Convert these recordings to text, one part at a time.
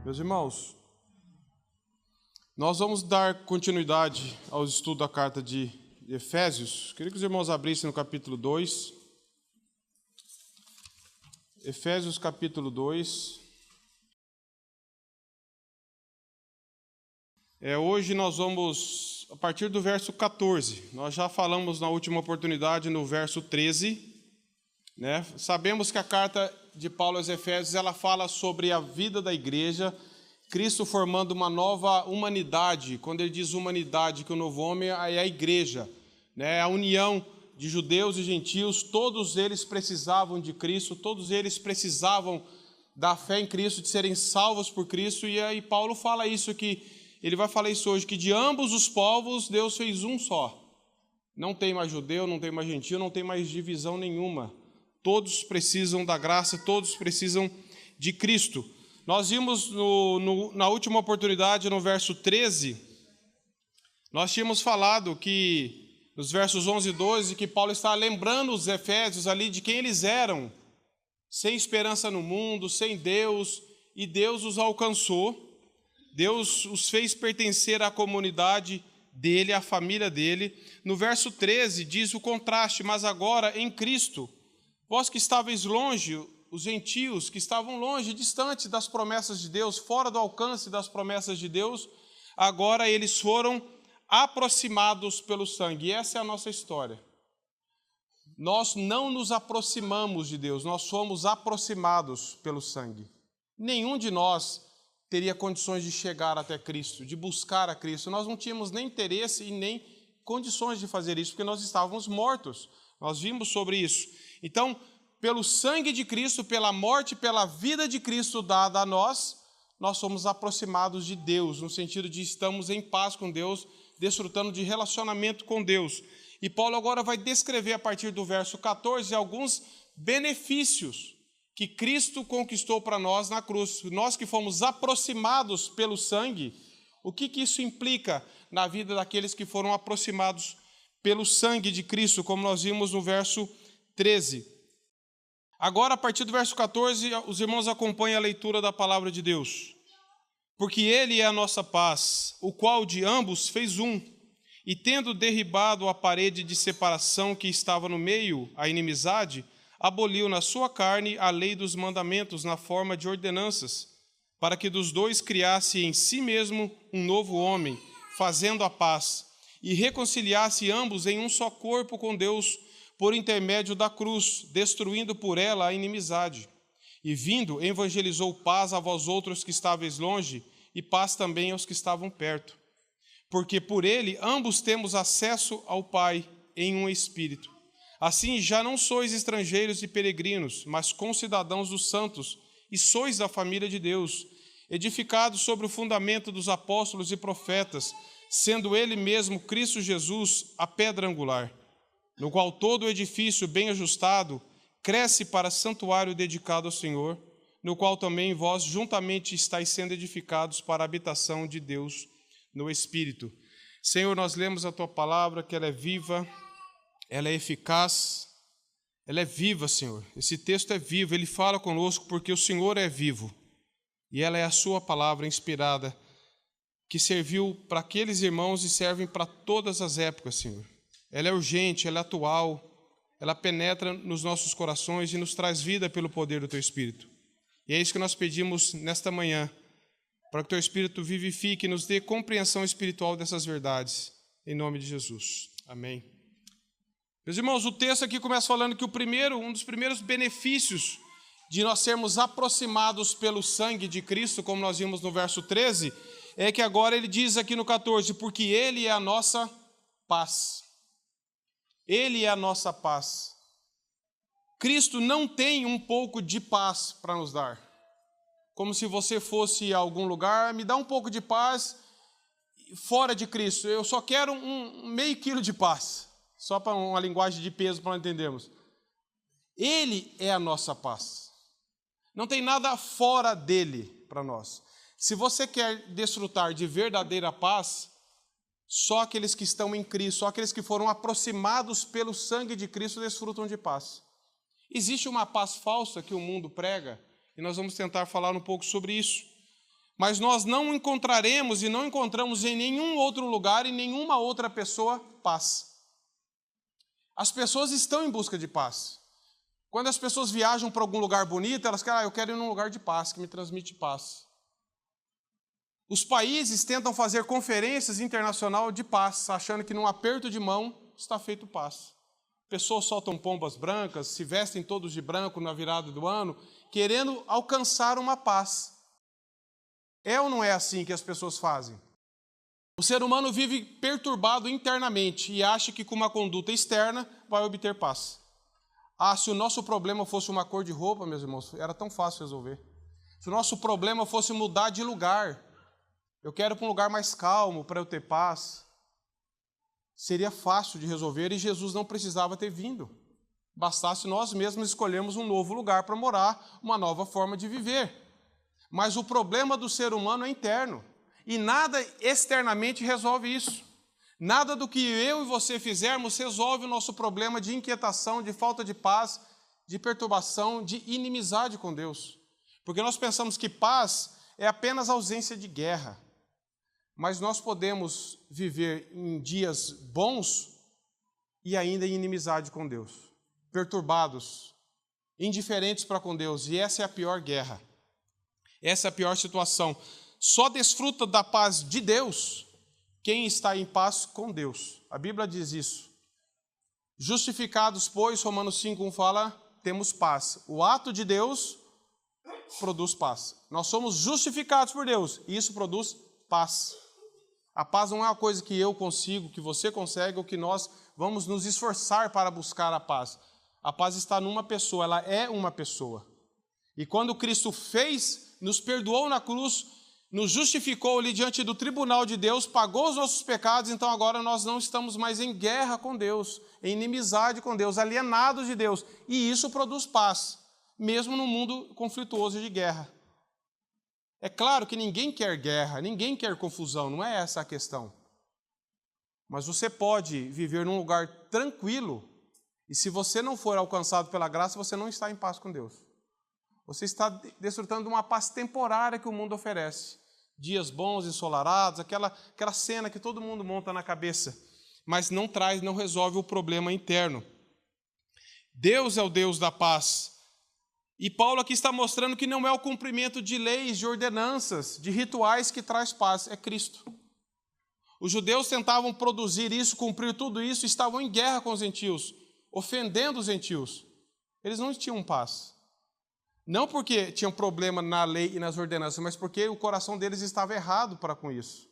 Meus irmãos, nós vamos dar continuidade ao estudo da carta de Efésios. Queria que os irmãos abrissem no capítulo 2. Efésios capítulo 2. Hoje nós vamos, a partir do verso 14. Nós já falamos na última oportunidade no verso 13. Sabemos que a carta de Paulo aos Efésios, ela fala sobre a vida da igreja, Cristo formando uma nova humanidade. Quando ele diz humanidade, que o novo homem é a igreja, a união de judeus e gentios. Todos eles precisavam de Cristo, todos eles precisavam da fé em Cristo, de serem salvos por Cristo. E aí Paulo fala isso, que ele vai falar isso hoje, que de ambos os povos Deus fez um só. Não tem mais judeu, não tem mais gentio, não tem mais divisão nenhuma. Todos precisam da graça, todos precisam de Cristo. Nós vimos na última oportunidade, no verso 13, nós tínhamos falado que, nos versos 11 e 12, que Paulo está lembrando os efésios ali de quem eles eram, sem esperança no mundo, sem Deus, e Deus os alcançou, Deus os fez pertencer à comunidade dele, à família dele. No verso 13 diz o contraste: mas agora em Cristo, vós que estáveis longe, os gentios que estavam longe, distante das promessas de Deus, fora do alcance das promessas de Deus, agora eles foram aproximados pelo sangue. E essa é a nossa história. Nós não nos aproximamos de Deus, nós fomos aproximados pelo sangue. Nenhum de nós teria condições de chegar até Cristo, de buscar a Cristo. Nós não tínhamos nem interesse e nem condições de fazer isso, porque nós estávamos mortos. Nós vimos sobre isso. Então, pelo sangue de Cristo, pela morte, pela vida de Cristo dada a nós, nós somos aproximados de Deus, no sentido de estamos em paz com Deus, desfrutando de relacionamento com Deus. E Paulo agora vai descrever, a partir do verso 14, alguns benefícios que Cristo conquistou para nós na cruz. Nós que fomos aproximados pelo sangue, o que isso implica na vida daqueles que foram aproximados pelo sangue de Cristo, como nós vimos no verso 13. Agora, a partir do verso 14, os irmãos acompanham a leitura da palavra de Deus. Porque ele é a nossa paz, o qual de ambos fez um, e tendo derribado a parede de separação que estava no meio, a inimizade, aboliu na sua carne a lei dos mandamentos na forma de ordenanças, para que dos dois criasse em si mesmo um novo homem, fazendo a paz, e reconciliasse ambos em um só corpo com Deus, por intermédio da cruz, destruindo por ela a inimizade. E vindo, evangelizou paz a vós outros que estáveis longe, e paz também aos que estavam perto. Porque por ele ambos temos acesso ao Pai em um Espírito. Assim já não sois estrangeiros e peregrinos, mas concidadãos dos santos, e sois da família de Deus, edificados sobre o fundamento dos apóstolos e profetas, sendo ele mesmo Cristo Jesus a pedra angular, no qual todo o edifício bem ajustado cresce para santuário dedicado ao Senhor, no qual também vós juntamente estáis sendo edificados para a habitação de Deus no Espírito. Senhor, nós lemos a Tua palavra, que ela é viva, ela é eficaz, ela é viva, Senhor. Esse texto é vivo, ele fala conosco porque o Senhor é vivo. E ela é a Sua palavra inspirada, que serviu para aqueles irmãos e servem para todas as épocas, Senhor. Ela é urgente, ela é atual, ela penetra nos nossos corações e nos traz vida pelo poder do Teu Espírito. E é isso que nós pedimos nesta manhã, para que o Teu Espírito vivifique e nos dê compreensão espiritual dessas verdades, em nome de Jesus. Amém. Meus irmãos, o texto aqui começa falando que um dos primeiros benefícios de nós sermos aproximados pelo sangue de Cristo, como nós vimos no verso 13, é que agora ele diz aqui no 14, porque ele é a nossa paz. Ele é a nossa paz. Cristo não tem um pouco de paz para nos dar. Como se você fosse a algum lugar, me dá um pouco de paz fora de Cristo. Eu só quero um meio quilo de paz. Só para uma linguagem de peso para nós entendermos. Ele é a nossa paz. Não tem nada fora dele para nós. Se você quer desfrutar de verdadeira paz, só aqueles que estão em Cristo, só aqueles que foram aproximados pelo sangue de Cristo desfrutam de paz. Existe uma paz falsa que o mundo prega, e nós vamos tentar falar um pouco sobre isso. Mas nós não encontraremos e não encontramos em nenhum outro lugar, em nenhuma outra pessoa, paz. As pessoas estão em busca de paz. Quando as pessoas viajam para algum lugar bonito, elas querem, eu quero ir num lugar de paz, que me transmite paz. Os países tentam fazer conferências internacionais de paz, achando que num aperto de mão está feito paz. Pessoas soltam pombas brancas, se vestem todos de branco na virada do ano, querendo alcançar uma paz. É ou não é assim que as pessoas fazem? O ser humano vive perturbado internamente e acha que com uma conduta externa vai obter paz. Se o nosso problema fosse uma cor de roupa, meus irmãos, era tão fácil resolver. Se o nosso problema fosse mudar de lugar, eu quero ir para um lugar mais calmo para eu ter paz, seria fácil de resolver e Jesus não precisava ter vindo. Bastasse nós mesmos escolhermos um novo lugar para morar, uma nova forma de viver. Mas o problema do ser humano é interno. E nada externamente resolve isso. Nada do que eu e você fizermos resolve o nosso problema de inquietação, de falta de paz, de perturbação, de inimizade com Deus. Porque nós pensamos que paz é apenas ausência de guerra. Mas nós podemos viver em dias bons e ainda em inimizade com Deus. Perturbados, indiferentes para com Deus. E essa é a pior guerra. Essa é a pior situação. Só desfruta da paz de Deus quem está em paz com Deus. A Bíblia diz isso. Justificados, pois, Romanos 5:1 fala, temos paz. O ato de Deus produz paz. Nós somos justificados por Deus e isso produz paz. A paz não é uma coisa que eu consigo, que você consegue ou que nós vamos nos esforçar para buscar a paz. A paz está numa pessoa, ela é uma pessoa. E quando Cristo nos perdoou na cruz, nos justificou ali diante do tribunal de Deus, pagou os nossos pecados, então agora nós não estamos mais em guerra com Deus, em inimizade com Deus, alienados de Deus. E isso produz paz, mesmo no mundo conflituoso de guerra. É claro que ninguém quer guerra, ninguém quer confusão, não é essa a questão. Mas você pode viver num lugar tranquilo, e se você não for alcançado pela graça, você não está em paz com Deus. Você está desfrutando de uma paz temporária que o mundo oferece. Dias bons, ensolarados, aquela cena que todo mundo monta na cabeça, mas não resolve o problema interno. Deus é o Deus da paz. E Paulo aqui está mostrando que não é o cumprimento de leis, de ordenanças, de rituais que traz paz, é Cristo. Os judeus tentavam produzir isso, cumprir tudo isso, estavam em guerra com os gentios, ofendendo os gentios. Eles não tinham paz. Não porque tinham problema na lei e nas ordenanças, mas porque o coração deles estava errado para com isso.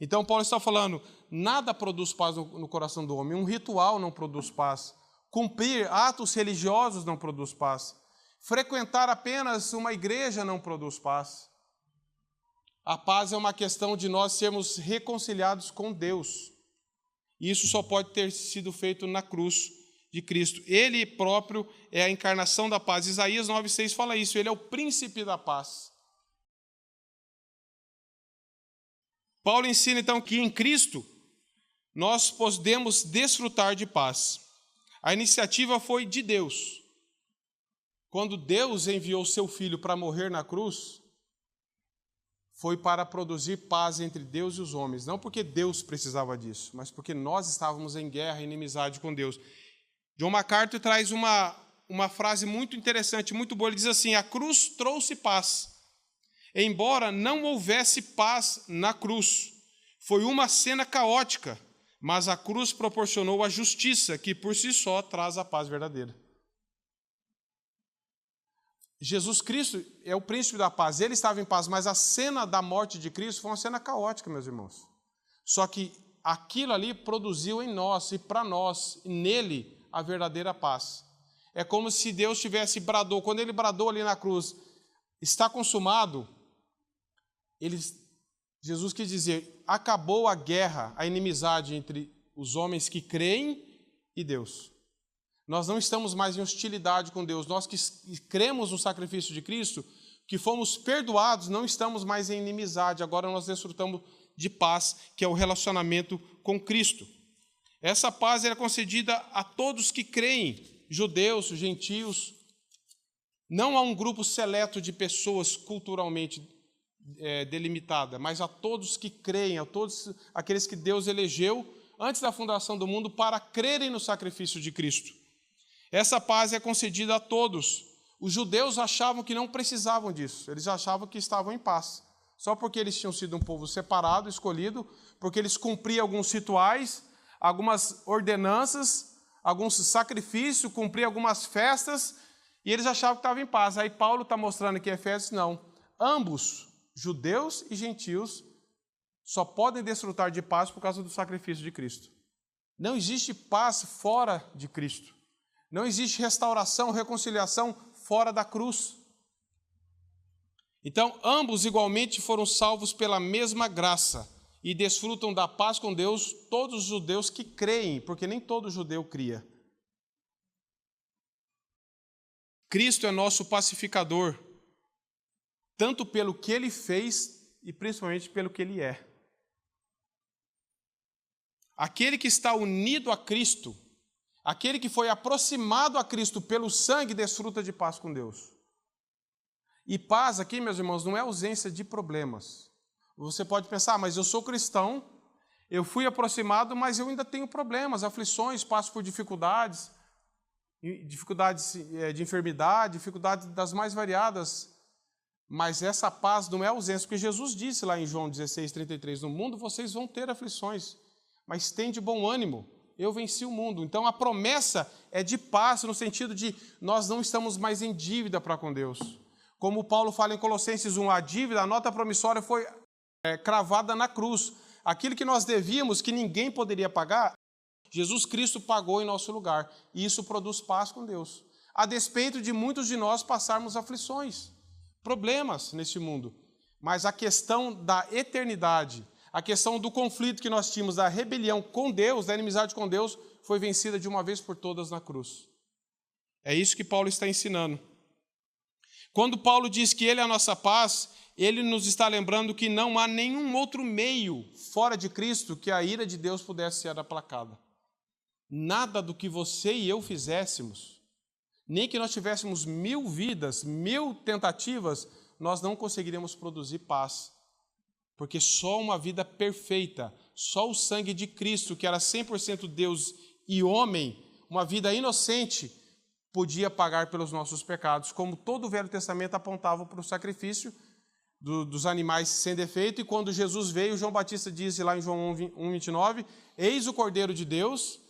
Então Paulo está falando, nada produz paz no coração do homem, um ritual não produz paz, cumprir atos religiosos não produz paz. Frequentar apenas uma igreja não produz paz. A paz é uma questão de nós sermos reconciliados com Deus. E isso só pode ter sido feito na cruz de Cristo. Ele próprio é a encarnação da paz. Isaías 9:6 fala isso, ele é o príncipe da paz. Paulo ensina então que em Cristo nós podemos desfrutar de paz. A iniciativa foi de Deus. Quando Deus enviou seu Filho para morrer na cruz, foi para produzir paz entre Deus e os homens. Não porque Deus precisava disso, mas porque nós estávamos em guerra e inimizade com Deus. John MacArthur traz uma frase muito interessante, muito boa. Ele diz assim, a cruz trouxe paz. Embora não houvesse paz na cruz, foi uma cena caótica, mas a cruz proporcionou a justiça, que por si só traz a paz verdadeira. Jesus Cristo é o príncipe da paz, ele estava em paz, mas a cena da morte de Cristo foi uma cena caótica, meus irmãos. Só que aquilo ali produziu em nós e para nós, e nele, a verdadeira paz. É como se Deus bradou, quando ele bradou ali na cruz, está consumado, Jesus quis dizer, acabou a guerra, a inimizade entre os homens que creem e Deus. Nós não estamos mais em hostilidade com Deus. Nós que cremos no sacrifício de Cristo, que fomos perdoados, não estamos mais em inimizade. Agora nós desfrutamos de paz, que é o relacionamento com Cristo. Essa paz é concedida a todos que creem, judeus, gentios. Não há um grupo seleto de pessoas culturalmente delimitada, mas a todos que creem, a todos aqueles que Deus elegeu antes da fundação do mundo para crerem no sacrifício de Cristo. Essa paz é concedida a todos. Os judeus achavam que não precisavam disso, eles achavam que estavam em paz, só porque eles tinham sido um povo separado, escolhido, porque eles cumpriam alguns rituais, algumas ordenanças, alguns sacrifícios, cumpriam algumas festas, e eles achavam que estavam em paz. Aí Paulo está mostrando aqui em Efésios, não. Ambos, judeus e gentios, só podem desfrutar de paz por causa do sacrifício de Cristo. Não existe paz fora de Cristo. Não existe restauração, reconciliação fora da cruz. Então, ambos igualmente foram salvos pela mesma graça e desfrutam da paz com Deus todos os judeus que creem, porque nem todo judeu cria. Cristo é nosso pacificador, tanto pelo que Ele fez e principalmente pelo que Ele é. Aquele que está unido a Cristo, aquele que foi aproximado a Cristo pelo sangue, desfruta de paz com Deus. E paz aqui, meus irmãos, não é ausência de problemas. Você pode pensar, mas eu sou cristão, eu fui aproximado, mas eu ainda tenho problemas, aflições, passo por dificuldades de enfermidade, dificuldades das mais variadas. Mas essa paz não é ausência, porque Jesus disse lá em João 16:33, no mundo vocês vão ter aflições, mas tem de bom ânimo, eu venci o mundo. Então a promessa é de paz, no sentido de nós não estamos mais em dívida para com Deus. Como Paulo fala em Colossenses 1, a dívida, a nota promissória foi cravada na cruz. Aquilo que nós devíamos, que ninguém poderia pagar, Jesus Cristo pagou em nosso lugar. E isso produz paz com Deus. A despeito de muitos de nós passarmos aflições, problemas neste mundo. Mas a questão da eternidade, a questão do conflito que nós tínhamos, da rebelião com Deus, da inimizade com Deus, foi vencida de uma vez por todas na cruz. É isso que Paulo está ensinando. Quando Paulo diz que Ele é a nossa paz, ele nos está lembrando que não há nenhum outro meio fora de Cristo que a ira de Deus pudesse ser aplacada. Nada do que você e eu fizéssemos, nem que nós tivéssemos 1000 vidas, 1000 tentativas, nós não conseguiríamos produzir paz. Porque só uma vida perfeita, só o sangue de Cristo, que era 100% Deus e homem, uma vida inocente, podia pagar pelos nossos pecados, como todo o Velho Testamento apontava para o sacrifício dos animais sem defeito, e quando Jesus veio, João Batista disse lá em João 1:29, eis o Cordeiro de Deus.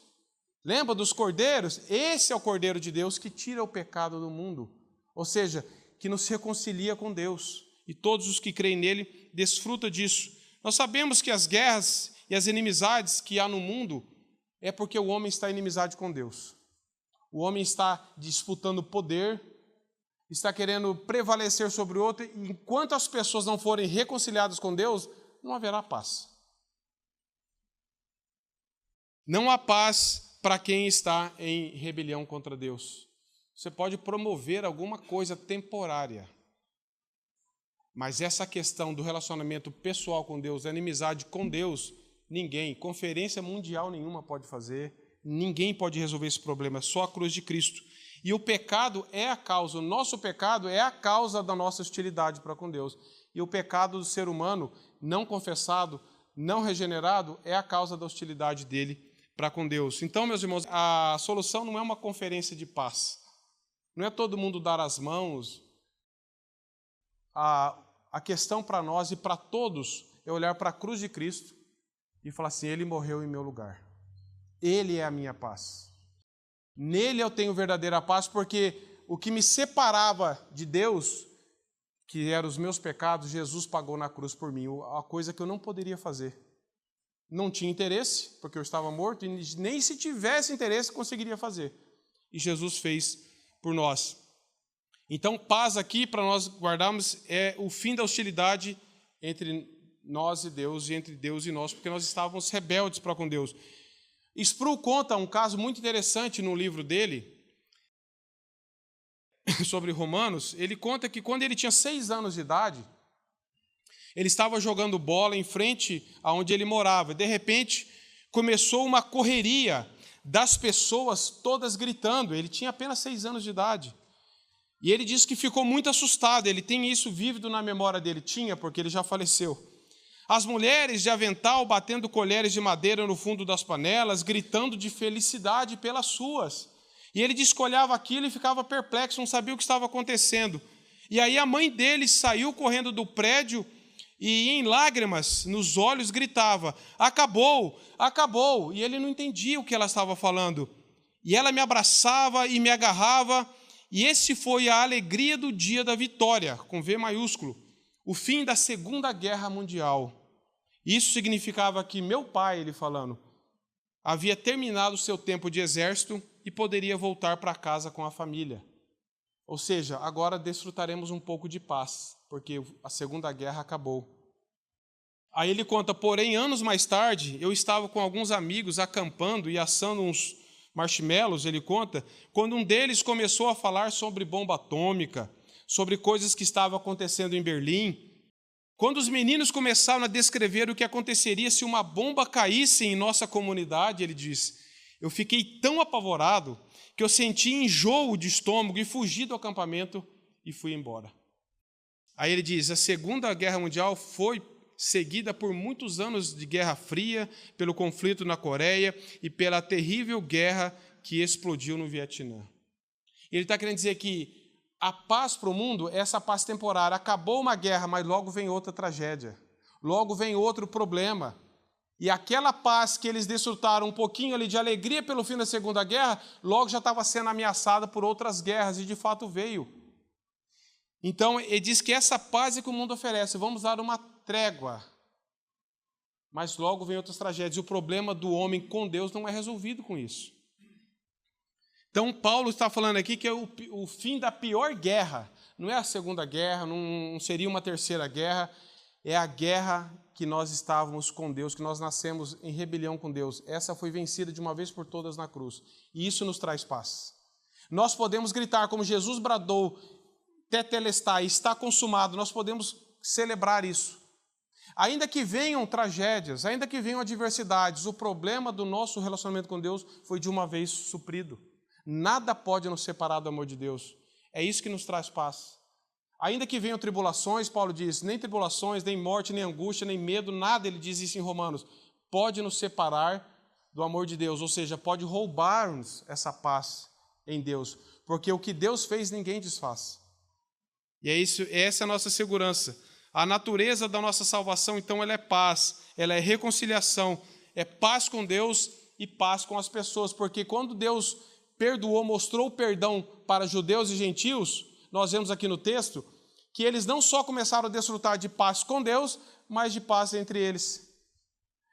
Lembra dos cordeiros? Esse é o Cordeiro de Deus que tira o pecado do mundo, ou seja, que nos reconcilia com Deus, e todos os que creem nele desfrutam disso. Nós sabemos que as guerras e as inimizades que há no mundo é porque o homem está em inimizade com Deus. O homem está disputando poder, está querendo prevalecer sobre o outro, e enquanto as pessoas não forem reconciliadas com Deus, não haverá paz. Não há paz para quem está em rebelião contra Deus. Você pode promover alguma coisa temporária, mas essa questão do relacionamento pessoal com Deus, da inimizade com Deus, ninguém, conferência mundial nenhuma pode fazer, ninguém pode resolver esse problema, é só a cruz de Cristo. E o pecado é a causa, o nosso pecado é a causa da nossa hostilidade para com Deus. E o pecado do ser humano não confessado, não regenerado, é a causa da hostilidade dele para com Deus. Então, meus irmãos, a solução não é uma conferência de paz. Não é todo mundo dar as mãos. A questão para nós e para todos é olhar para a cruz de Cristo e falar assim, Ele morreu em meu lugar. Ele é a minha paz. Nele eu tenho verdadeira paz, porque o que me separava de Deus, que eram os meus pecados, Jesus pagou na cruz por mim, a coisa que eu não poderia fazer. Não tinha interesse, porque eu estava morto, e nem se tivesse interesse conseguiria fazer. E Jesus fez por nós. Então, paz aqui, para nós guardarmos, é o fim da hostilidade entre nós e Deus, e entre Deus e nós, porque nós estávamos rebeldes para com Deus. Sproul conta um caso muito interessante no livro dele, sobre Romanos. Ele conta que quando ele tinha 6 anos de idade, ele estava jogando bola em frente aonde ele morava. De repente, começou uma correria das pessoas todas gritando. Ele tinha apenas 6 anos de idade. E ele diz que ficou muito assustado, ele tem isso vívido na memória dele, tinha, porque ele já faleceu. As mulheres de avental batendo colheres de madeira no fundo das panelas, gritando de felicidade pelas suas. E ele diz que olhava aquilo e ficava perplexo, não sabia o que estava acontecendo. E aí a mãe dele saiu correndo do prédio e em lágrimas nos olhos gritava: acabou, acabou. E ele não entendia o que ela estava falando. E ela me abraçava e me agarrava, e esse foi a alegria do dia da vitória, com V maiúsculo, o fim da Segunda Guerra Mundial. Isso significava que meu pai, ele falando, havia terminado o seu tempo de exército e poderia voltar para casa com a família. Ou seja, agora desfrutaremos um pouco de paz, porque a Segunda Guerra acabou. Aí ele conta, porém, anos mais tarde, eu estava com alguns amigos acampando e assando uns marshmallows, ele conta, quando um deles começou a falar sobre bomba atômica, sobre coisas que estavam acontecendo em Berlim. Quando os meninos começaram a descrever o que aconteceria se uma bomba caísse em nossa comunidade, ele diz, eu fiquei tão apavorado que eu senti enjoo de estômago e fugi do acampamento e fui embora. Aí ele diz, a Segunda Guerra Mundial foi seguida por muitos anos de Guerra Fria, pelo conflito na Coreia e pela terrível guerra que explodiu no Vietnã. Ele está querendo dizer que a paz para o mundo é essa paz temporária. Acabou uma guerra, mas logo vem outra tragédia. Logo vem outro problema. E aquela paz que eles desfrutaram um pouquinho ali de alegria pelo fim da Segunda Guerra, logo já estava sendo ameaçada por outras guerras, e de fato veio. Então, ele diz que essa paz é que o mundo oferece. Vamos dar uma trégua. Mas logo vem outras tragédias. E o problema do homem com Deus não é resolvido com isso. Então, Paulo está falando aqui que é o fim da pior guerra. Não é a Segunda Guerra, não seria uma terceira guerra. É a guerra que nós estávamos com Deus, que nós nascemos em rebelião com Deus. Essa foi vencida de uma vez por todas na cruz. E isso nos traz paz. Nós podemos gritar como Jesus bradou, tetelestai, está consumado. Nós podemos celebrar isso. Ainda que venham tragédias, ainda que venham adversidades, o problema do nosso relacionamento com Deus foi de uma vez suprido. Nada pode nos separar do amor de Deus. É isso que nos traz paz. Ainda que venham tribulações, Paulo diz, nem tribulações, nem morte, nem angústia, nem medo, nada, ele diz isso em Romanos, pode nos separar do amor de Deus, ou seja, pode roubar-nos essa paz em Deus, porque o que Deus fez ninguém desfaz. E essa é a nossa segurança. A natureza da nossa salvação, então, ela é paz, ela é reconciliação, é paz com Deus e paz com as pessoas, porque quando Deus perdoou, mostrou o perdão para judeus e gentios, nós vemos aqui no texto, que eles não só começaram a desfrutar de paz com Deus, mas de paz entre eles.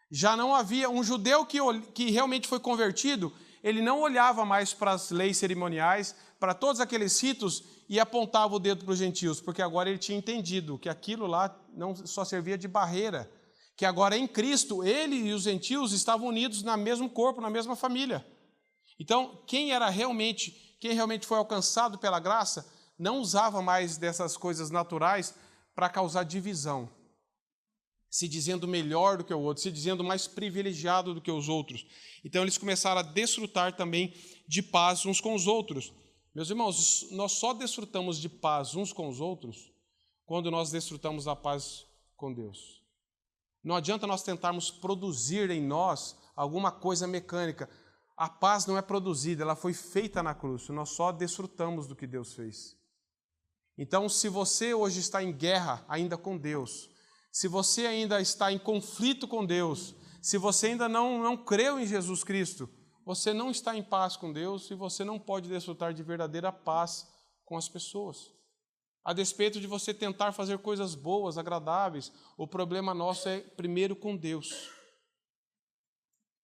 Já não havia um judeu que realmente foi convertido, ele não olhava mais para as leis cerimoniais, para todos aqueles ritos e apontava o dedo para os gentios, porque agora ele tinha entendido que aquilo lá não só servia de barreira, que agora em Cristo ele e os gentios estavam unidos no mesmo corpo, na mesma família. Então, quem realmente foi alcançado pela graça, não usava mais dessas coisas naturais para causar divisão, se dizendo melhor do que o outro, se dizendo mais privilegiado do que os outros. Então, eles começaram a desfrutar também de paz uns com os outros. Meus irmãos, nós só desfrutamos de paz uns com os outros quando nós desfrutamos da paz com Deus. Não adianta nós tentarmos produzir em nós alguma coisa mecânica. A paz não é produzida, ela foi feita na cruz. Nós só desfrutamos do que Deus fez. Então, se você hoje está em guerra ainda com Deus, se você ainda está em conflito com Deus, se você ainda não creu em Jesus Cristo, você não está em paz com Deus e você não pode desfrutar de verdadeira paz com as pessoas. A despeito de você tentar fazer coisas boas, agradáveis, o problema nosso é primeiro com Deus.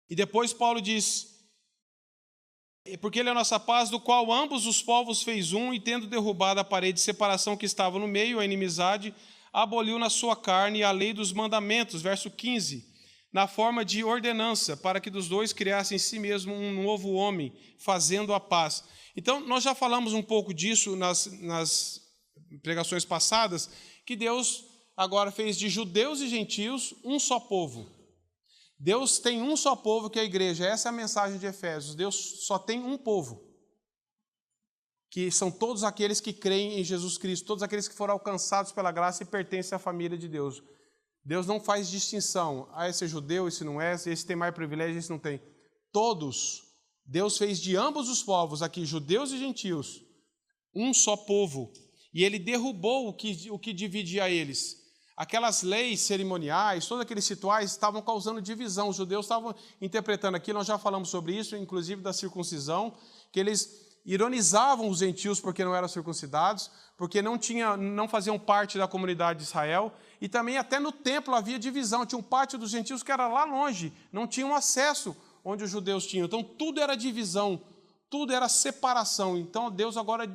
E depois Paulo diz, porque ele é a nossa paz, do qual ambos os povos fez um, e tendo derrubado a parede de separação que estava no meio, a inimizade, aboliu na sua carne a lei dos mandamentos, verso 15, na forma de ordenança, para que dos dois criassem em si mesmo um novo homem, fazendo a paz. Então, nós já falamos um pouco disso nas pregações passadas, que Deus agora fez de judeus e gentios um só povo. Deus tem um só povo, que é a igreja. Essa é a mensagem de Efésios. Deus só tem um povo, que são todos aqueles que creem em Jesus Cristo, todos aqueles que foram alcançados pela graça e pertencem à família de Deus. Deus não faz distinção, esse é judeu, esse não é, esse tem mais privilégio, esse não tem. Todos, Deus fez de ambos os povos, aqui judeus e gentios, um só povo, e ele derrubou o que dividia eles. Aquelas leis cerimoniais, todos aqueles rituais estavam causando divisão. Os judeus estavam interpretando aquilo, nós já falamos sobre isso, inclusive da circuncisão, que eles ironizavam os gentios porque não eram circuncidados, porque não faziam parte da comunidade de Israel, e também até no templo havia divisão, tinha um pátio dos gentios que era lá longe, não tinham acesso onde os judeus tinham, então tudo era divisão, tudo era separação. Então Deus agora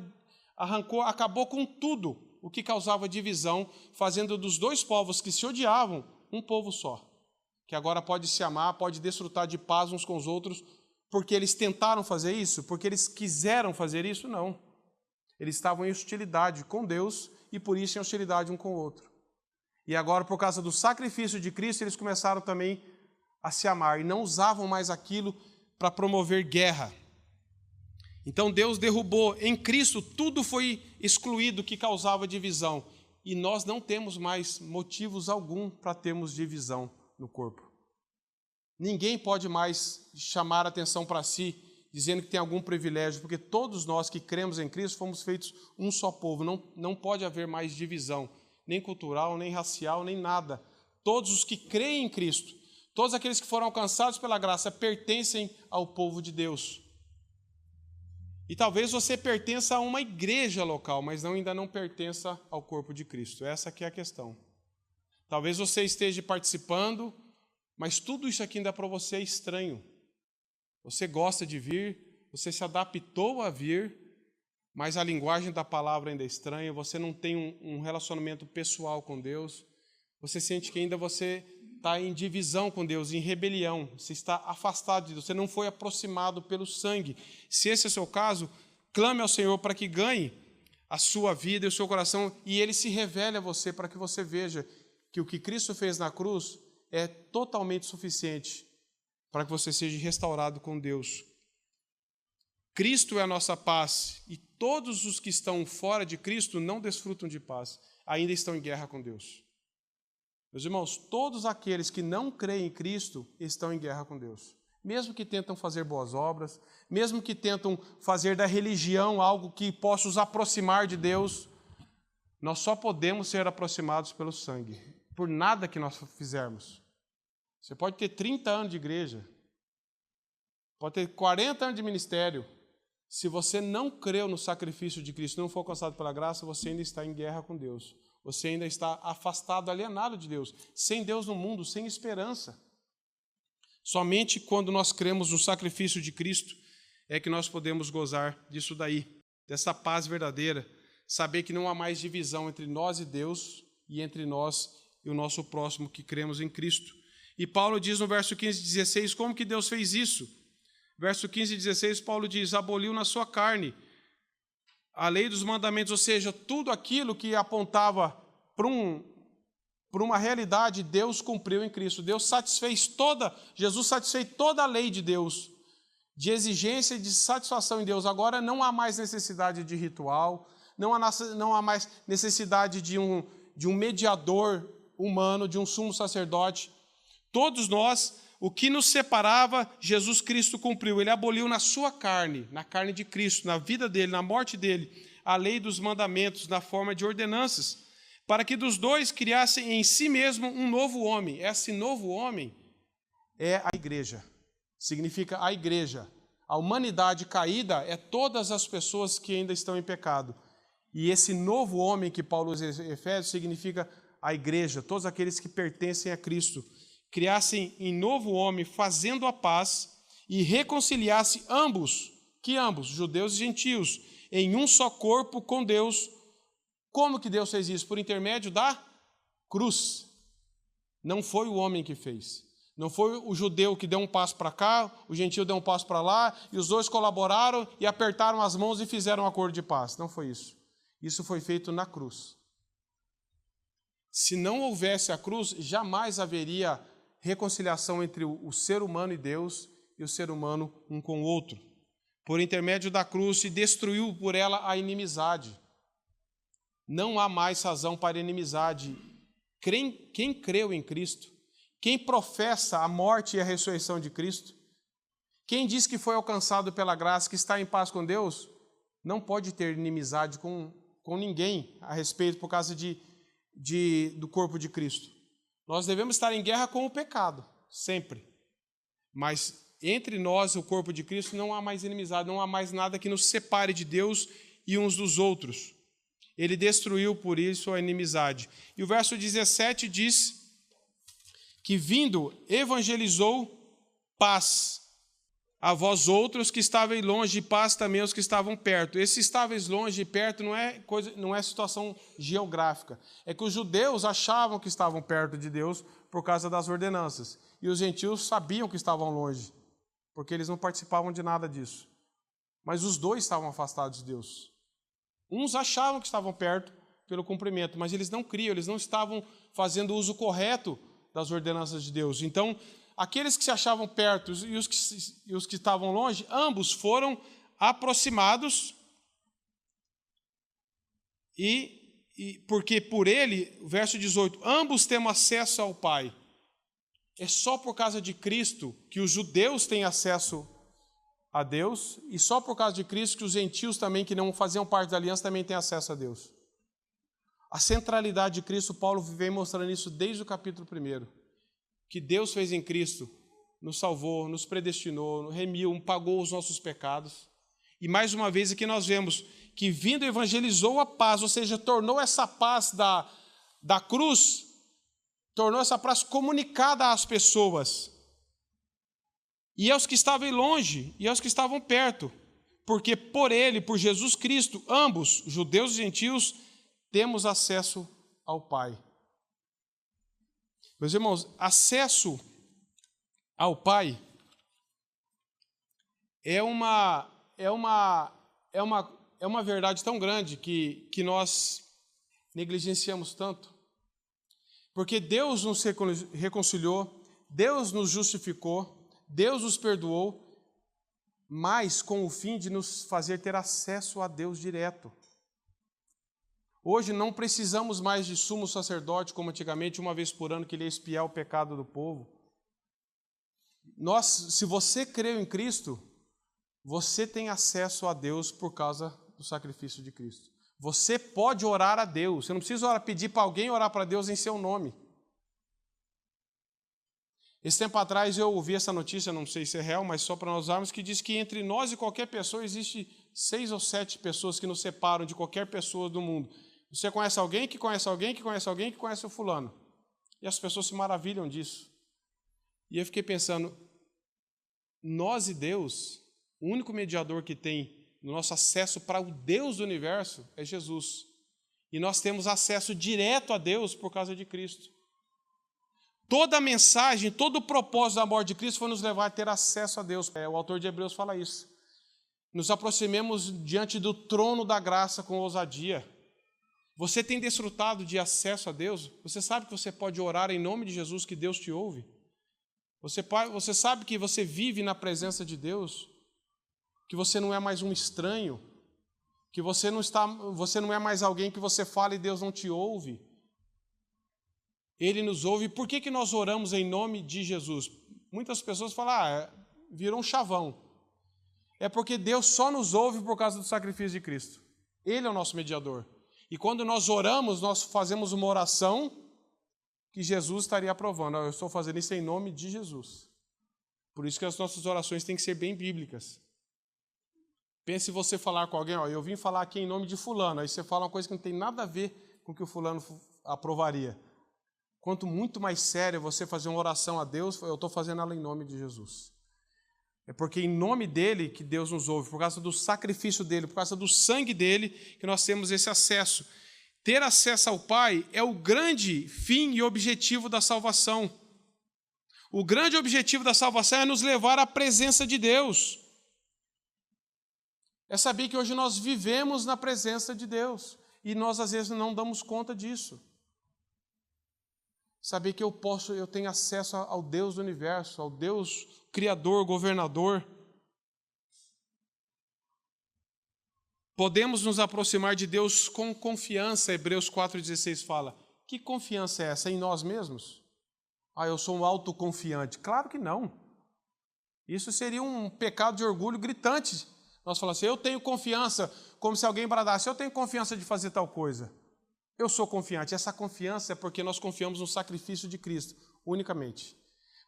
acabou com tudo o que causava divisão, fazendo dos dois povos que se odiavam um povo só, que agora pode se amar, pode desfrutar de paz uns com os outros, porque eles tentaram fazer isso, porque eles quiseram fazer isso, não. Eles estavam em hostilidade com Deus e por isso em hostilidade um com o outro. E agora, por causa do sacrifício de Cristo, eles começaram também a se amar e não usavam mais aquilo para promover guerra. Então Deus derrubou em Cristo, tudo foi excluído que causava divisão. E nós não temos mais motivos algum para termos divisão no corpo. Ninguém pode mais chamar a atenção para si, dizendo que tem algum privilégio, porque todos nós que cremos em Cristo fomos feitos um só povo. Não pode haver mais divisão, nem cultural, nem racial, nem nada. Todos os que creem em Cristo, todos aqueles que foram alcançados pela graça, pertencem ao povo de Deus. E talvez você pertença a uma igreja local, mas ainda não pertença ao corpo de Cristo. Essa aqui é a questão. Talvez você esteja participando, mas tudo isso aqui ainda para você é estranho. Você gosta de vir, você se adaptou a vir, mas a linguagem da palavra ainda é estranha, você não tem um relacionamento pessoal com Deus, você sente que ainda você está em divisão com Deus, em rebelião, você está afastado de Deus, você não foi aproximado pelo sangue. Se esse é o seu caso, clame ao Senhor para que ganhe a sua vida e o seu coração, e Ele se revele a você para que você veja que o que Cristo fez na cruz é totalmente suficiente para que você seja restaurado com Deus. Cristo é a nossa paz, e todos os que estão fora de Cristo não desfrutam de paz, ainda estão em guerra com Deus. Meus irmãos, todos aqueles que não creem em Cristo estão em guerra com Deus. Mesmo que tentam fazer boas obras, mesmo que tentam fazer da religião algo que possa os aproximar de Deus, nós só podemos ser aproximados pelo sangue, por nada que nós fizermos. Você pode ter 30 anos de igreja, pode ter 40 anos de ministério. Se você não creu no sacrifício de Cristo, não for alcançado pela graça, você ainda está em guerra com Deus. Você ainda está afastado, alienado de Deus, sem Deus no mundo, sem esperança. Somente quando nós cremos no sacrifício de Cristo é que nós podemos gozar disso daí, dessa paz verdadeira, saber que não há mais divisão entre nós e Deus e entre nós e o nosso próximo que cremos em Cristo. E Paulo diz no verso 15 e 16, como que Deus fez isso? Verso 15 e 16, Paulo diz, aboliu na sua carne a lei dos mandamentos, ou seja, tudo aquilo que apontava para uma realidade, Deus cumpriu em Cristo. Jesus satisfez toda a lei de Deus, de exigência e de satisfação em Deus. Agora não há mais necessidade de ritual, não há mais necessidade de um mediador humano, de um sumo sacerdote. Todos nós, o que nos separava, Jesus Cristo cumpriu. Ele aboliu na sua carne, na carne de Cristo, na vida dele, na morte dele, a lei dos mandamentos na forma de ordenanças, para que dos dois criassem em si mesmo um novo homem. Esse novo homem é a igreja. Significa a igreja. A humanidade caída é todas as pessoas que ainda estão em pecado. E esse novo homem que Paulo usa em Efésios significa a igreja, todos aqueles que pertencem a Cristo. Criassem em novo homem, fazendo a paz, e reconciliasse ambos, judeus e gentios, em um só corpo com Deus. Como que Deus fez isso? Por intermédio da cruz. Não foi o homem que fez. Não foi o judeu que deu um passo para cá, o gentio deu um passo para lá, e os dois colaboraram e apertaram as mãos e fizeram um acordo de paz. Não foi isso. Isso foi feito na cruz. Se não houvesse a cruz, jamais haveria reconciliação entre o ser humano e Deus e o ser humano um com o outro. por intermédio da cruz, e destruiu por ela a inimizade. Não há mais razão para inimizade. Quem creu em Cristo, quem professa a morte e a ressurreição de Cristo, quem diz que foi alcançado pela graça, que está em paz com Deus, não pode ter inimizade com ninguém a respeito por causa do corpo de Cristo. Nós devemos estar em guerra com o pecado, sempre. Mas entre nós, o corpo de Cristo, não há mais inimizade, não há mais nada que nos separe de Deus e uns dos outros. Ele destruiu por isso a inimizade. E o verso 17 diz que, vindo, evangelizou paz a vós outros que estáveis longe, e paz também aos que estavam perto. Esse estáveis longe e perto não é situação geográfica. É que os judeus achavam que estavam perto de Deus por causa das ordenanças. E os gentios sabiam que estavam longe, porque eles não participavam de nada disso. Mas os dois estavam afastados de Deus. Uns achavam que estavam perto pelo cumprimento, mas eles não criam, eles não estavam fazendo uso correto das ordenanças de Deus. Então, aqueles que se achavam perto e os que estavam longe, ambos foram aproximados, porque por ele, verso 18, ambos temos acesso ao Pai. É só por causa de Cristo que os judeus têm acesso a Deus, e só por causa de Cristo que os gentios também, que não faziam parte da aliança, também têm acesso a Deus. A centralidade de Cristo, Paulo vem mostrando isso desde o capítulo 1. Que Deus fez em Cristo, nos salvou, nos predestinou, remiu, pagou os nossos pecados. E mais uma vez aqui nós vemos que vindo evangelizou a paz, ou seja, tornou essa paz da cruz, tornou essa paz comunicada às pessoas. E aos que estavam longe e aos que estavam perto, porque por ele, por Jesus Cristo, ambos, judeus e gentios, temos acesso ao Pai. Meus irmãos, acesso ao Pai é uma verdade tão grande que nós negligenciamos tanto. Porque Deus nos reconciliou, Deus nos justificou, Deus nos perdoou, mas com o fim de nos fazer ter acesso a Deus direto. Hoje não precisamos mais de sumo sacerdote, como antigamente, uma vez por ano, que ele ia expiar o pecado do povo. Se você creu em Cristo, você tem acesso a Deus por causa do sacrifício de Cristo. Você pode orar a Deus, você não precisa pedir para alguém orar para Deus em seu nome. Esse tempo atrás eu ouvi essa notícia, não sei se é real, mas só para nós usarmos, que diz que entre nós e qualquer pessoa existe 6 ou 7 pessoas que nos separam de qualquer pessoa do mundo. Você conhece alguém que conhece alguém que conhece alguém que conhece o fulano. E as pessoas se maravilham disso. E eu fiquei pensando, nós e Deus, o único mediador que tem no nosso acesso para o Deus do universo é Jesus. E nós temos acesso direto a Deus por causa de Cristo. Toda a mensagem, todo o propósito da morte de Cristo foi nos levar a ter acesso a Deus. O autor de Hebreus fala isso. Nos aproximemos diante do trono da graça com ousadia. Você tem desfrutado de acesso a Deus? Você sabe que você pode orar em nome de Jesus, que Deus te ouve? Você sabe que você vive na presença de Deus? Que você não é mais um estranho? Que você não é mais alguém que você fala e Deus não te ouve? Ele nos ouve. Por que nós oramos em nome de Jesus? Muitas pessoas falam, virou um chavão. É porque Deus só nos ouve por causa do sacrifício de Cristo. Ele é o nosso mediador. E quando nós oramos, nós fazemos uma oração que Jesus estaria aprovando. Eu estou fazendo isso em nome de Jesus. Por isso que as nossas orações têm que ser bem bíblicas. Pense você falar com alguém, eu vim falar aqui em nome de fulano. Aí você fala uma coisa que não tem nada a ver com o que o fulano aprovaria. Quanto muito mais sério você fazer uma oração a Deus, eu estou fazendo ela em nome de Jesus. É porque em nome dele que Deus nos ouve, por causa do sacrifício dele, por causa do sangue dele, que nós temos esse acesso. Ter acesso ao Pai é o grande fim e objetivo da salvação. O grande objetivo da salvação é nos levar à presença de Deus. É saber que hoje nós vivemos na presença de Deus e nós às vezes não damos conta disso. Saber que eu tenho acesso ao Deus do universo, ao Deus Criador, Governador. podemos nos aproximar de Deus com confiança. Hebreus 4,16 fala. Que confiança é essa? Em nós mesmos? Eu sou um autoconfiante. Claro que não. Isso seria um pecado de orgulho gritante. Nós falamos assim, eu tenho confiança, como se alguém bradasse, eu tenho confiança de fazer tal coisa. Eu sou confiante. Essa confiança é porque nós confiamos no sacrifício de Cristo, unicamente.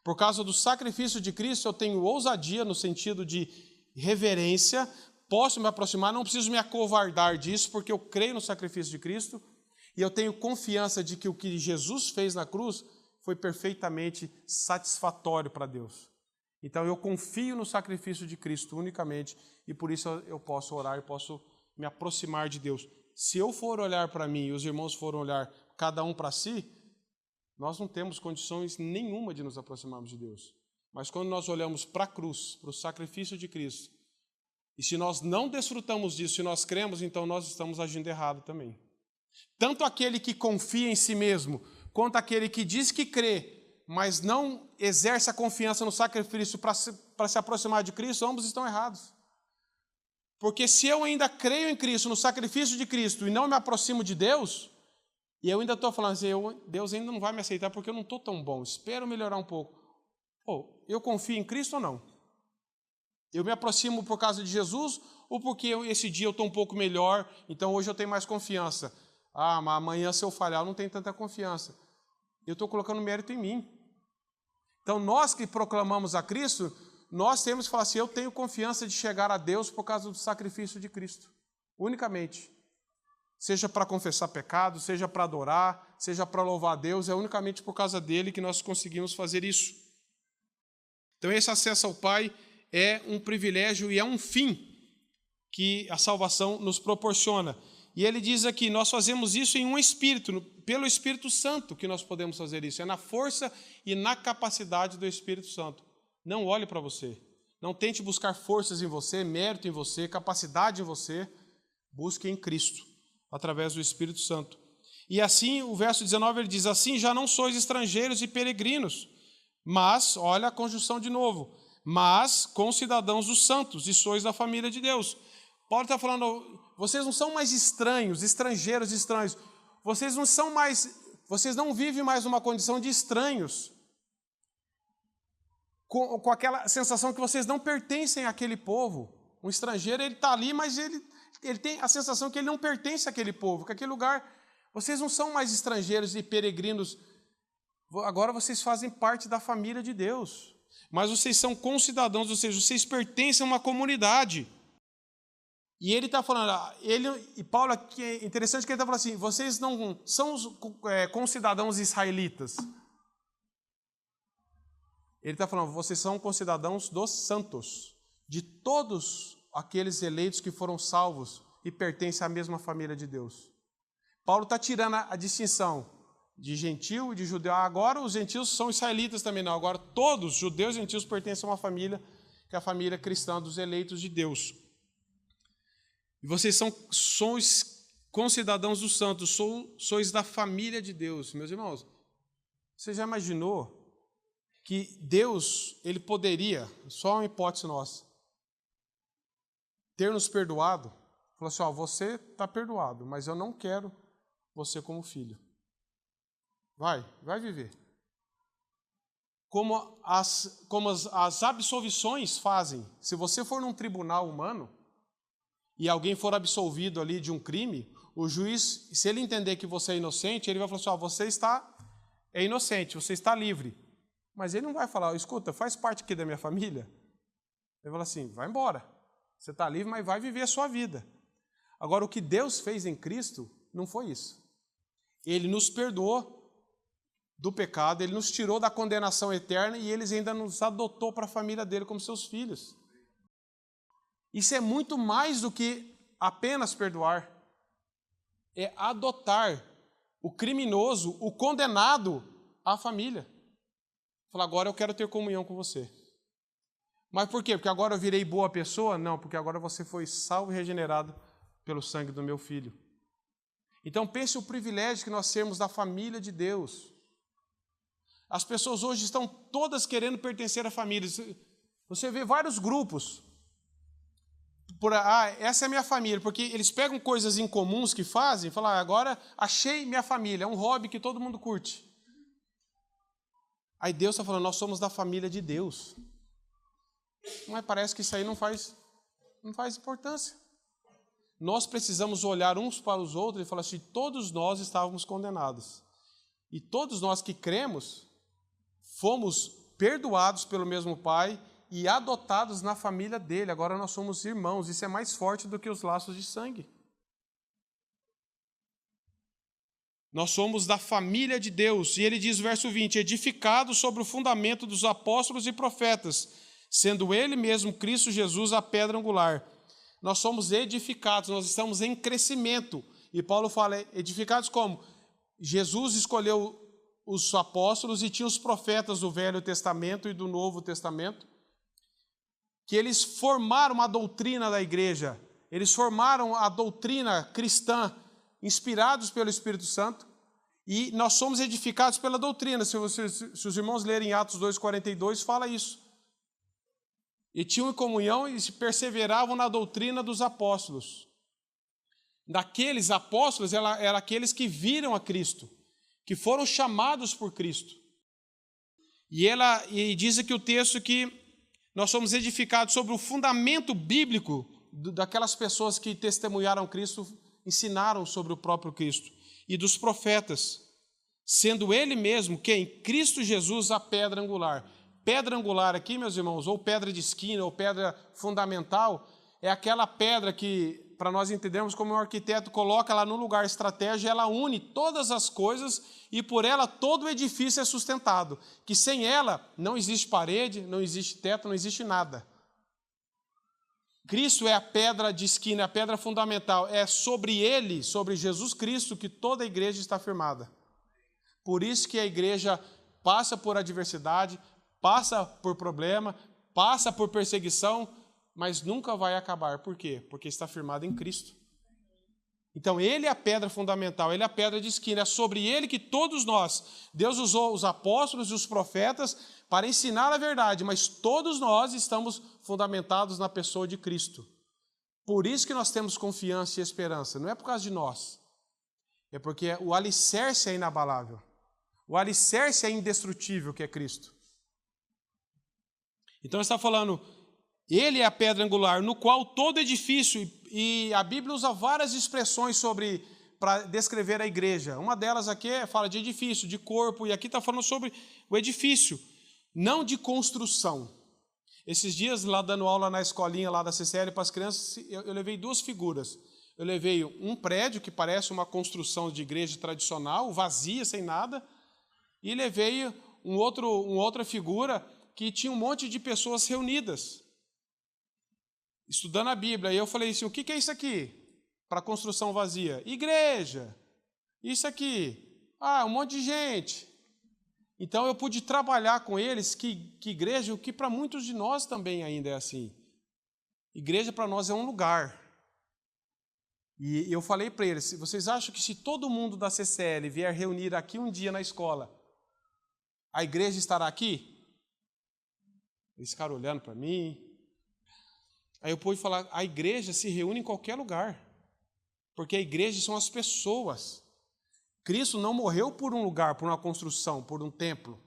Por causa do sacrifício de Cristo, eu tenho ousadia no sentido de reverência, posso me aproximar, não preciso me acovardar disso, porque eu creio no sacrifício de Cristo, e eu tenho confiança de que o que Jesus fez na cruz foi perfeitamente satisfatório para Deus. Então eu confio no sacrifício de Cristo unicamente, e por isso eu posso orar e posso me aproximar de Deus. Se eu for olhar para mim e os irmãos forem olhar cada um para si, nós não temos condições nenhuma de nos aproximarmos de Deus. Mas quando nós olhamos para a cruz, para o sacrifício de Cristo, e se nós não desfrutamos disso, se nós cremos, então nós estamos agindo errado também. Tanto aquele que confia em si mesmo, quanto aquele que diz que crê, mas não exerce a confiança no sacrifício para se aproximar de Cristo, ambos estão errados. Porque se eu ainda creio em Cristo, no sacrifício de Cristo, e não me aproximo de Deus, e eu ainda estou falando assim, Deus ainda não vai me aceitar porque eu não estou tão bom, espero melhorar um pouco. Eu confio em Cristo ou não? Eu me aproximo por causa de Jesus ou porque esse dia eu estou um pouco melhor, então hoje eu tenho mais confiança? Mas amanhã se eu falhar eu não tenho tanta confiança. Eu estou colocando mérito em mim. Então nós que proclamamos a Cristo, nós temos que falar assim, eu tenho confiança de chegar a Deus por causa do sacrifício de Cristo, unicamente. Seja para confessar pecado, seja para adorar, seja para louvar a Deus, é unicamente por causa dele que nós conseguimos fazer isso. Então esse acesso ao Pai é um privilégio e é um fim que a salvação nos proporciona. E ele diz aqui, nós fazemos isso em um Espírito, pelo Espírito Santo que nós podemos fazer isso. É na força e na capacidade do Espírito Santo. Não olhe para você. Não tente buscar forças em você, mérito em você, capacidade em você. Busque em Cristo, através do Espírito Santo. E assim, o verso 19, ele diz, assim já não sois estrangeiros e peregrinos, mas, olha a conjunção de novo, mas concidadãos dos santos e sois da família de Deus. Paulo está falando, vocês não são mais estranhos, estrangeiros e estranhos. Vocês não vivem mais numa condição de estranhos, com aquela sensação que vocês não pertencem àquele povo. Um estrangeiro, ele está ali, mas ele tem a sensação que ele não pertence àquele povo, que aquele lugar, vocês não são mais estrangeiros e peregrinos, agora vocês fazem parte da família de Deus, mas vocês são concidadãos, ou seja, vocês pertencem a uma comunidade. E ele está falando, e Paulo aqui é interessante que ele está falando assim, vocês não são concidadãos israelitas. Ele está falando, vocês são concidadãos dos santos, de todos aqueles eleitos que foram salvos e pertencem à mesma família de Deus. Paulo está tirando a distinção de gentil e de judeu. Agora os gentios são israelitas também, não. Agora todos, judeus e gentios, pertencem a uma família, que é a família cristã dos eleitos de Deus. E vocês sois concidadãos dos santos, sois da família de Deus. Meus irmãos, você já imaginou que Deus, ele poderia, só uma hipótese nossa, ter nos perdoado, falou assim, você está perdoado, mas eu não quero você como filho. Vai viver. Como as absolvições fazem, se você for num tribunal humano, e alguém for absolvido ali de um crime, o juiz, se ele entender que você é inocente, ele vai falar assim, você é inocente, você está livre. Mas ele não vai falar, escuta, faz parte aqui da minha família. Ele vai falar assim, vai embora. Você está livre, mas vai viver a sua vida. Agora, o que Deus fez em Cristo não foi isso. Ele nos perdoou do pecado, ele nos tirou da condenação eterna e ele ainda nos adotou para a família dele como seus filhos. Isso é muito mais do que apenas perdoar. É adotar o criminoso, o condenado à família. Falar, agora eu quero ter comunhão com você. Mas por quê? Porque agora eu virei boa pessoa? Não, porque agora você foi salvo e regenerado pelo sangue do meu filho. Então pense o privilégio que nós temos da família de Deus. As pessoas hoje estão todas querendo pertencer à família. Você vê vários grupos essa é a minha família, porque eles pegam coisas incomuns que fazem e falam, agora achei minha família, é um hobby que todo mundo curte. Aí Deus está falando, nós somos da família de Deus. Mas parece que isso aí não faz importância. Nós precisamos olhar uns para os outros e falar assim, todos nós estávamos condenados. E todos nós que cremos, fomos perdoados pelo mesmo Pai e adotados na família dele. Agora nós somos irmãos. Isso é mais forte do que os laços de sangue. Nós somos da família de Deus. E ele diz, verso 20, edificados sobre o fundamento dos apóstolos e profetas, sendo ele mesmo, Cristo Jesus, a pedra angular. Nós somos edificados, nós estamos em crescimento. E Paulo fala, edificados como? Jesus escolheu os apóstolos e tinha os profetas do Velho Testamento e do Novo Testamento, que eles formaram a doutrina da igreja, eles formaram a doutrina cristã, inspirados pelo Espírito Santo, e nós somos edificados pela doutrina. Se os irmãos lerem Atos 2,42, fala isso. E tinham em comunhão e se perseveravam na doutrina dos apóstolos. Daqueles apóstolos, eram aqueles que viram a Cristo, que foram chamados por Cristo. E diz aqui o texto que nós somos edificados sobre o fundamento bíblico daquelas pessoas que testemunharam Cristo, ensinaram sobre o próprio Cristo, e dos profetas, sendo ele mesmo, quem? Cristo Jesus, a pedra angular. Pedra angular aqui, meus irmãos, ou pedra de esquina, ou pedra fundamental, é aquela pedra que, para nós entendermos como um arquiteto coloca ela no lugar estratégico, ela une todas as coisas e por ela todo o edifício é sustentado. Que sem ela não existe parede, não existe teto, não existe nada. Cristo é a pedra de esquina, a pedra fundamental. É sobre ele, sobre Jesus Cristo, que toda a igreja está firmada. Por isso que a igreja passa por adversidade, passa por problema, passa por perseguição, mas nunca vai acabar. Por quê? Porque está firmado em Cristo. Então, ele é a pedra fundamental, ele é a pedra de esquina, é sobre ele que todos nós, Deus usou os apóstolos e os profetas para ensinar a verdade, mas todos nós estamos fundamentados na pessoa de Cristo. Por isso que nós temos confiança e esperança, não é por causa de nós, é porque o alicerce é inabalável, o alicerce é indestrutível, que é Cristo. Então, ele está falando, ele é a pedra angular, no qual todo edifício, e a Bíblia usa várias expressões para descrever a igreja. Uma delas aqui fala de edifício, de corpo, e aqui está falando sobre o edifício, não de construção. Esses dias, lá dando aula na escolinha lá da CCL para as crianças, eu levei duas figuras. Eu levei um prédio que parece uma construção de igreja tradicional, vazia, sem nada, e levei uma outra figura que tinha um monte de pessoas reunidas, estudando a Bíblia. E eu falei assim, o que é isso aqui? Para construção vazia. Igreja. Isso aqui. Um monte de gente. Então eu pude trabalhar com eles que igreja, o que para muitos de nós também ainda é assim. Igreja para nós é um lugar. E eu falei para eles, vocês acham que se todo mundo da CCL vier reunir aqui um dia na escola, a igreja estará aqui? Eles ficaram olhando para mim. Aí eu pude falar, a igreja se reúne em qualquer lugar, porque a igreja são as pessoas. Cristo não morreu por um lugar, por uma construção, por um templo.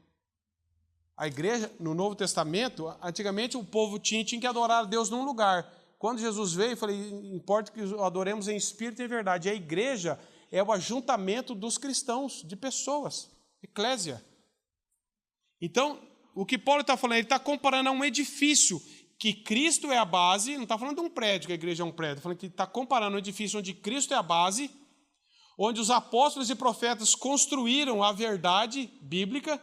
A igreja, no Novo Testamento, antigamente o povo tinha que adorar a Deus num lugar. Quando Jesus veio, eu falei, importa que adoremos em espírito e em verdade. E a igreja é o ajuntamento dos cristãos, de pessoas, eclésia. Então, o que Paulo está falando, ele está comparando a um edifício, que Cristo é a base, não está falando de um prédio, que a igreja é um prédio, está falando que está comparando um edifício onde Cristo é a base, onde os apóstolos e profetas construíram a verdade bíblica,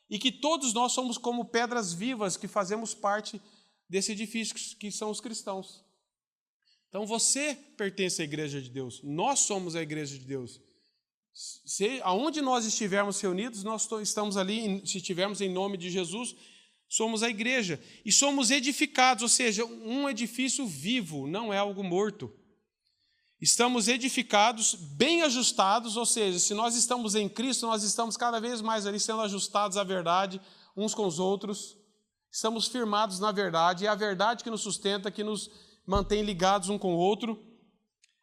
e que todos nós somos como pedras vivas que fazemos parte desse edifício, que são os cristãos. Então você pertence à igreja de Deus, nós somos a igreja de Deus. Aonde nós estivermos reunidos, nós estamos ali, se estivermos em nome de Jesus, somos a igreja. E somos edificados, ou seja, um edifício vivo, não é algo morto. Estamos edificados, bem ajustados, ou seja, se nós estamos em Cristo, nós estamos cada vez mais ali sendo ajustados à verdade, uns com os outros. Estamos firmados na verdade, é a verdade que nos sustenta, que nos mantém ligados um com o outro,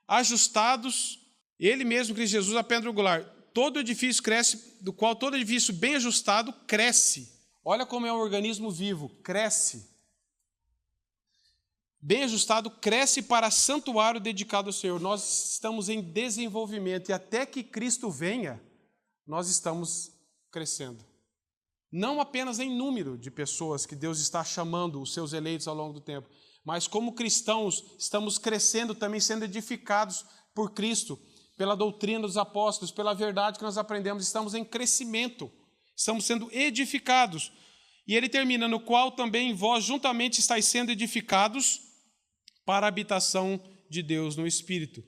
ajustados, ele mesmo, Cristo Jesus, a pedra angular. Todo edifício cresce, do qual todo edifício bem ajustado cresce. Olha como é um organismo vivo, cresce. Bem ajustado, cresce para santuário dedicado ao Senhor. Nós estamos em desenvolvimento e até que Cristo venha, nós estamos crescendo. Não apenas em número de pessoas que Deus está chamando os seus eleitos ao longo do tempo, mas como cristãos estamos crescendo também, sendo edificados por Cristo, pela doutrina dos apóstolos, pela verdade que nós aprendemos. Estamos em crescimento, estamos sendo edificados. E ele termina, no qual também vós juntamente estáis sendo edificados para a habitação de Deus no Espírito.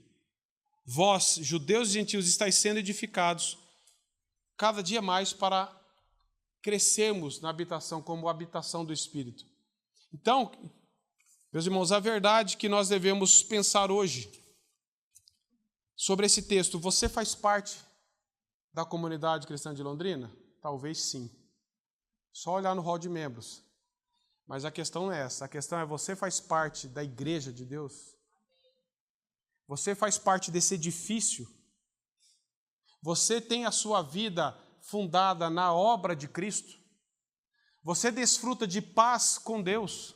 Vós, judeus e gentios, estáis sendo edificados cada dia mais para crescermos na habitação, como habitação do Espírito. Então, meus irmãos, a verdade que nós devemos pensar hoje sobre esse texto: você faz parte da comunidade cristã de Londrina? Talvez sim. Só olhar no hall de membros. Mas a questão não é essa. A questão é: você faz parte da igreja de Deus? Você faz parte desse edifício? Você tem a sua vida fundada na obra de Cristo? Você desfruta de paz com Deus?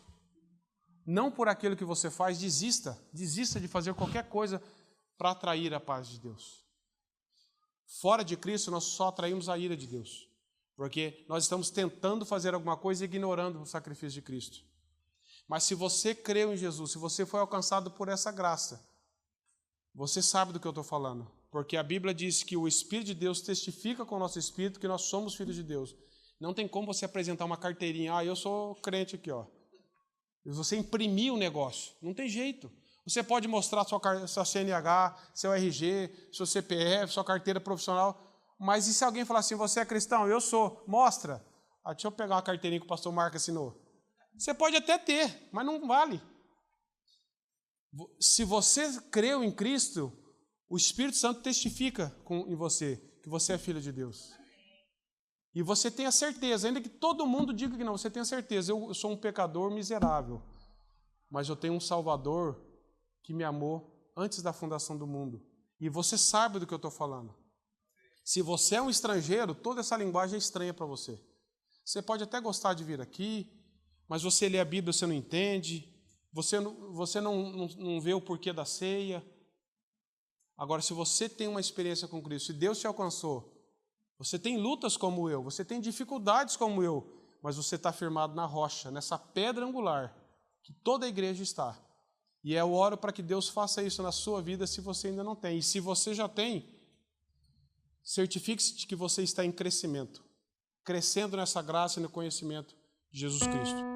Não por aquilo que você faz, desista de fazer qualquer coisa para atrair a paz de Deus. Fora de Cristo, nós só atraímos a ira de Deus, porque nós estamos tentando fazer alguma coisa e ignorando o sacrifício de Cristo. Mas se você creu em Jesus, se você foi alcançado por essa graça, você sabe do que eu estou falando, porque a Bíblia diz que o Espírito de Deus testifica com o nosso Espírito que nós somos filhos de Deus. Não tem como você apresentar uma carteirinha: eu sou crente aqui, ó. E você imprimir o negócio. Não tem jeito. Você pode mostrar sua CNH, seu RG, seu CPF, sua carteira profissional, mas e se alguém falar assim: você é cristão? Eu sou. Mostra. Deixa eu pegar uma carteirinha que o pastor Marco assinou. Você pode até ter, mas não vale. Se você creu em Cristo, o Espírito Santo testifica em você que você é filho de Deus. E você tem a certeza, ainda que todo mundo diga que não, você tem a certeza: eu sou um pecador miserável, mas eu tenho um Salvador que me amou antes da fundação do mundo. E você sabe do que eu estou falando. Se você é um estrangeiro, toda essa linguagem é estranha para você. Você pode até gostar de vir aqui, mas você lê a Bíblia, você não entende, você não vê o porquê da ceia. Agora, se você tem uma experiência com Cristo, se Deus te alcançou, você tem lutas como eu, você tem dificuldades como eu, mas você está firmado na rocha, nessa pedra angular, que toda a igreja está. E eu oro para que Deus faça isso na sua vida, se você ainda não tem. E se você já tem, certifique-se de que você está em crescimento, crescendo nessa graça e no conhecimento de Jesus Cristo.